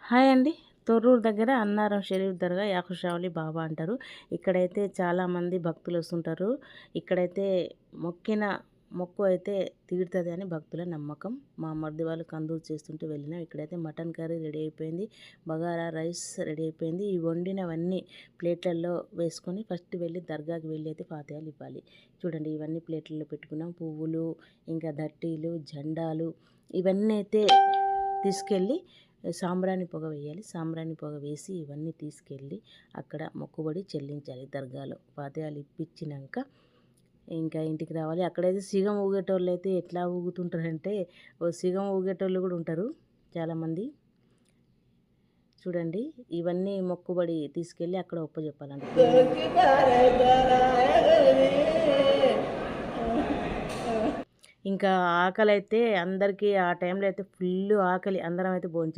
Hi అండి. తొర్రూరు దగ్గర అన్నారం షరీఫ్ దర్గా యాకుషావలి బాబా అంటారు. ఇక్కడైతే చాలామంది భక్తులు వస్తుంటారు. ఇక్కడైతే మొక్కు అయితే తీరుతుంది అని భక్తుల నమ్మకం. మా మరిది వాళ్ళు కందూరు చేస్తుంటే వెళ్ళినాం. ఇక్కడైతే మటన్ కర్రీ రెడీ అయిపోయింది, బగారా రైస్ రెడీ అయిపోయింది. ఈ వండినవన్నీ ప్లేట్లలో వేసుకొని ఫస్ట్ వెళ్ళి దర్గాకి వెళ్ళి అయితే ఫాతిహాలు ఇవ్వాలి. చూడండి, ఇవన్నీ ప్లేట్లలో పెట్టుకున్నాం. పువ్వులు, ఇంకా దట్టీలు, జెండాలు ఇవన్నీ అయితే తీసుకెళ్ళి సాంబ్రాణి పొగ వేయాలి. సాంబ్రాణి పొగ వేసి ఇవన్నీ తీసుకెళ్ళి అక్కడ మొక్కుబడి చెల్లించాలి. దర్గాలో ఫాతిహాలు ఇప్పించినాక ఇంకా ఇంటికి రావాలి. అక్కడైతే సిగం ఊగేటోళ్ళు అయితే ఎట్లా ఊగుతుంటారంటే, సిగం ఊగేటోళ్ళు కూడా ఉంటారు చాలామంది. చూడండి, ఇవన్నీ మొక్కుబడి తీసుకెళ్ళి అక్కడ ఒప్పచెప్పాలంట. ఇంకా ఆకలి అయితే అందరికీ ఆ టైంలో అయితే ఫుల్ ఆకలి, అందరం అయితే భోంచేస్తాం.